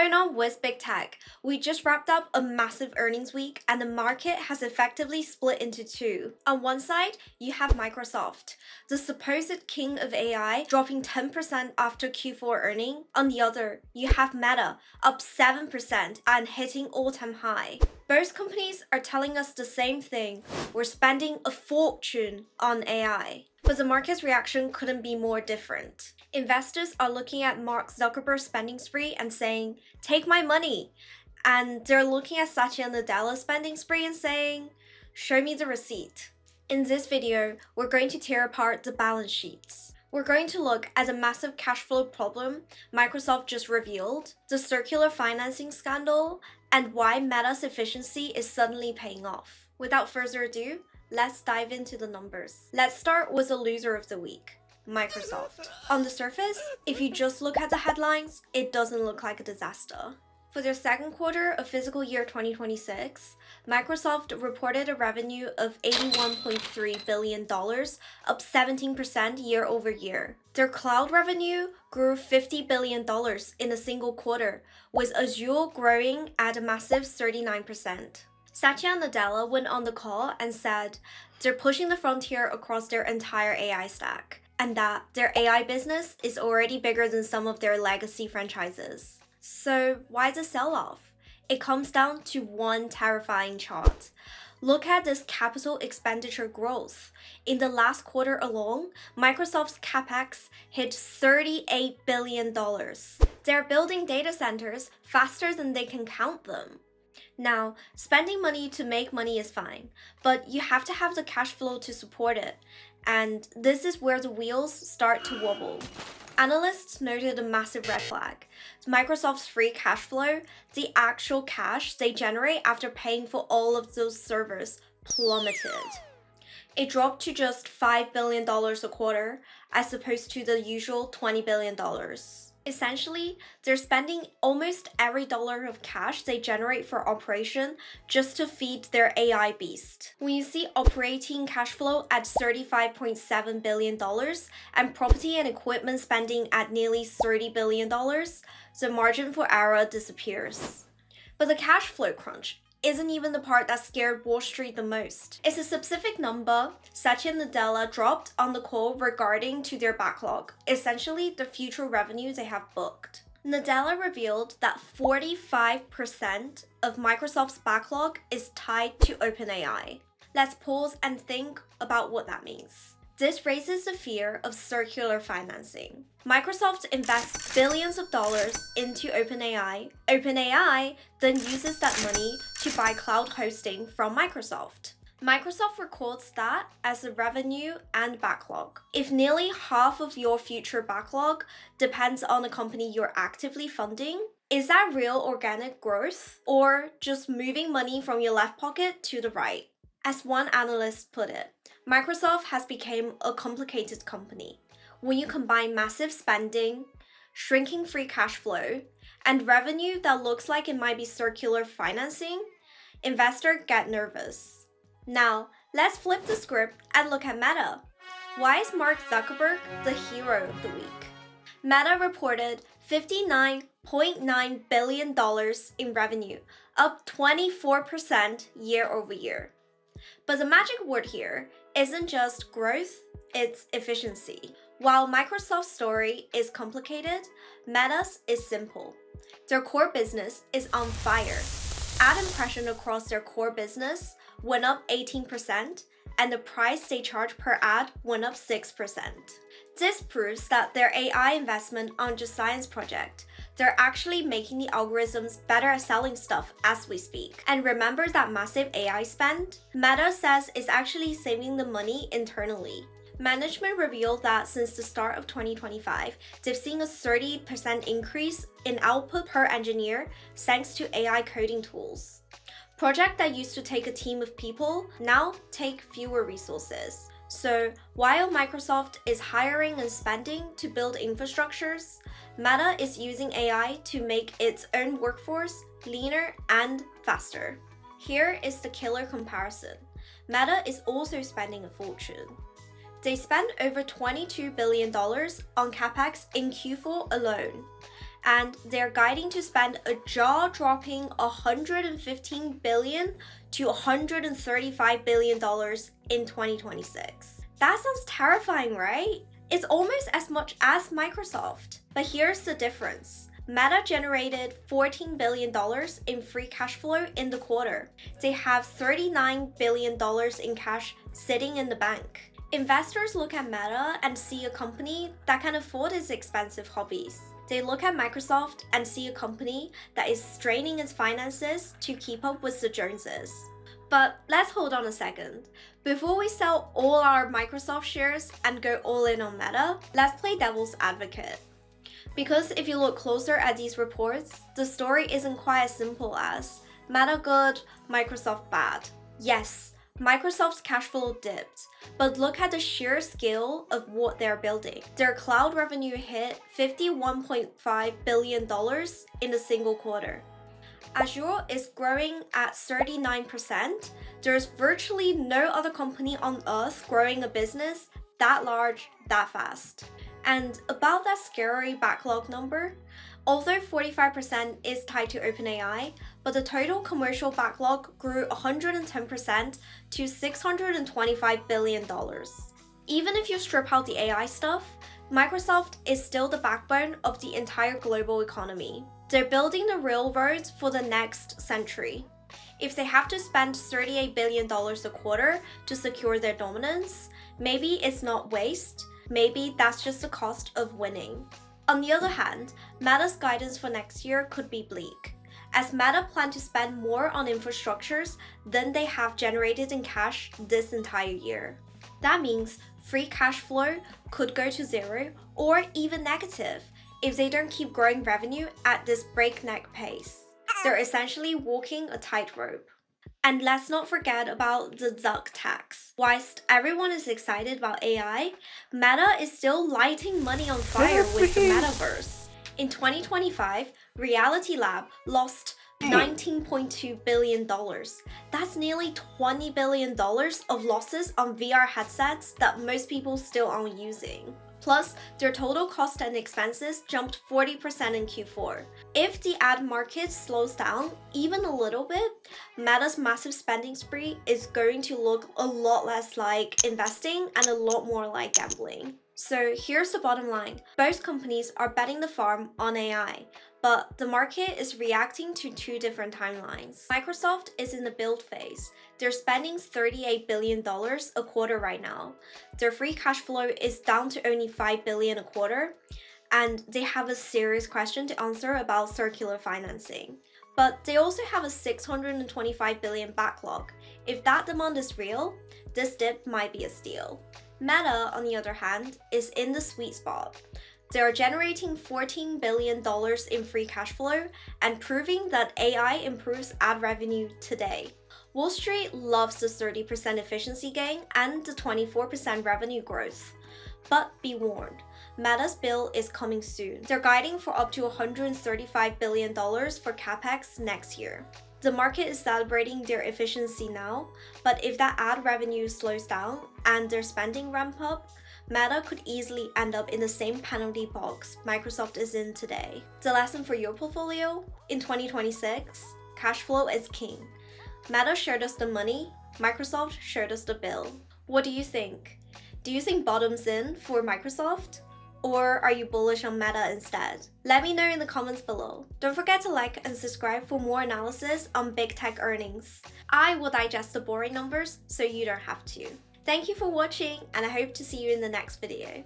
going on with big tech? We just wrapped up a massive earnings week and the market has effectively split into two. On one side, you have Microsoft, the supposed king of AI, dropping 10% after Q4 earning. On the other, you have Meta, up 7% and hitting all-time high. Both companies are telling us the same thing: we're spending a fortune on AI. But the market's reaction couldn't be more different. Investors are looking at Mark Zuckerberg's spending spree and saying, "Take my money." And they're looking at Satya Nadella's spending spree and saying, "Show me the receipt." In this video, we're going to tear apart the balance sheets. We're going to look at a massive cash flow problem Microsoft just revealed, the circular financing scandal, and why Meta's efficiency is suddenly paying off. Without further ado, let's dive into the numbers. Let's start with the loser of the week, Microsoft. On the surface, if you just look at the headlines, it doesn't look like a disaster. For their second quarter of fiscal year 2026, Microsoft reported a revenue of $81.3 billion, up 17% year over year. Their cloud revenue grew $50 billion in a single quarter, with Azure growing at a massive 39%. Satya Nadella went on the call and said they're pushing the frontier across their entire AI stack, and that their AI business is already bigger than some of their legacy franchises. So why the sell-off? It comes down to one terrifying chart. Look at this capital expenditure growth. In the last quarter alone, Microsoft's capex hit $38 billion. They're building data centers faster than they can count them. Now, spending money to make money is fine, but you have to have the cash flow to support it. And this is where the wheels start to wobble. Analysts noted a massive red flag. Microsoft's free cash flow, the actual cash they generate after paying for all of those servers, plummeted. It dropped to just $5 billion a quarter, as opposed to the usual $20 billion. Essentially, they're spending almost every dollar of cash they generate for operation just to feed their AI beast. When you see operating cash flow at $35.7 billion and property and equipment spending at nearly $30 billion, the margin for error disappears. But the cash flow crunch isn't even the part that scared Wall Street the most. It's a specific number Satya Nadella dropped on the call regarding to their backlog, essentially the future revenue they have booked. Nadella revealed that 45% of Microsoft's backlog is tied to OpenAI. Let's pause and think about what that means. This raises the fear of circular financing. Microsoft invests billions of dollars into OpenAI. OpenAI then uses that money to buy cloud hosting from Microsoft. Microsoft records that as a revenue and backlog. If nearly half of your future backlog depends on a company you're actively funding, is that real organic growth or just moving money from your left pocket to the right? As one analyst put it, Microsoft has become a complicated company. When you combine massive spending, shrinking free cash flow, and revenue that looks like it might be circular financing, investors get nervous. Now, let's flip the script and look at Meta. Why is Mark Zuckerberg the hero of the week? Meta reported $59.9 billion in revenue, up 24% year over year. But the magic word here isn't just growth, it's efficiency. While Microsoft's story is complicated, Meta's is simple. Their core business is on fire. Ad impression across their core business went up 18%, and the price they charge per ad went up 6%. This proves that their AI investment aren't just science project. They're actually making the algorithms better at selling stuff as we speak. And remember that massive AI spend? Meta says it's actually saving the money internally. Management revealed that since the start of 2025, they've seen a 30% increase in output per engineer thanks to AI coding tools. Projects that used to take a team of people now take fewer resources. So while Microsoft is hiring and spending to build infrastructures, Meta is using AI to make its own workforce leaner and faster. Here is the killer comparison. Meta is also spending a fortune. They spent over $22 billion on capex in Q4 alone. and they're guiding to spend a jaw-dropping $115 billion to $135 billion in 2026. That sounds terrifying, right? It's almost as much as Microsoft. But here's the difference. Meta generated $14 billion in free cash flow in the quarter. They have $39 billion in cash sitting in the bank. Investors look at Meta and see a company that can afford its expensive hobbies. They look at Microsoft and see a company that is straining its finances to keep up with the Joneses. But let's hold on a second. Before we sell all our Microsoft shares and go all in on Meta, let's play devil's advocate. Because if you look closer at these reports, the story isn't quite as simple as Meta good, Microsoft bad. Yes, Microsoft's cash flow dipped, but look at the sheer scale of what they're building. Their cloud revenue hit $51.5 billion in a single quarter. Azure is growing at 39%. There's virtually no other company on earth growing a business that large, that fast. And about that scary backlog number, although 45% is tied to OpenAI, but the total commercial backlog grew 110% to $625 billion. Even if you strip out the AI stuff, Microsoft is still the backbone of the entire global economy. They're building the railroads for the next century. If they have to spend $38 billion a quarter to secure their dominance, maybe it's not waste, maybe that's just the cost of winning. On the other hand, Meta's guidance for next year could be bleak, as Meta plan to spend more on infrastructures than they have generated in cash this entire year. That means free cash flow could go to zero or even negative if they don't keep growing revenue at this breakneck pace. They're essentially walking a tightrope. And let's not forget about the Zuck tax. Whilst everyone is excited about AI, Meta is still lighting money on fire with the metaverse. In 2025, Reality Lab lost $19.2 billion. That's nearly $20 billion of losses on VR headsets that most people still aren't using. Plus, their total cost and expenses jumped 40% in Q4. If the ad market slows down even a little bit, Meta's massive spending spree is going to look a lot less like investing and a lot more like gambling. So here's the bottom line. Both companies are betting the farm on AI, but the market is reacting to two different timelines. Microsoft is in the build phase. They're spending $38 billion a quarter right now. Their free cash flow is down to only $5 billion a quarter, and they have a serious question to answer about circular financing. But they also have a $625 billion backlog. If that demand is real, this dip might be a steal. Meta, on the other hand, is in the sweet spot. They are generating $14 billion in free cash flow and proving that AI improves ad revenue today. Wall Street loves the 30% efficiency gain and the 24% revenue growth. But be warned, Meta's bill is coming soon. They're guiding for up to $135 billion for CapEx next year. The market is celebrating their efficiency now, but if that ad revenue slows down and their spending ramp up, Meta could easily end up in the same penalty box Microsoft is in today. The lesson for your portfolio? In 2026, cash flow is king. Meta showed us the money, Microsoft showed us the bill. What do you think? Do you think bottoms in for Microsoft? Or are you bullish on Meta instead? Let me know in the comments below. Don't forget to like and subscribe for more analysis on big tech earnings. I will digest the boring numbers so you don't have to. Thank you for watching, and I hope to see you in the next video.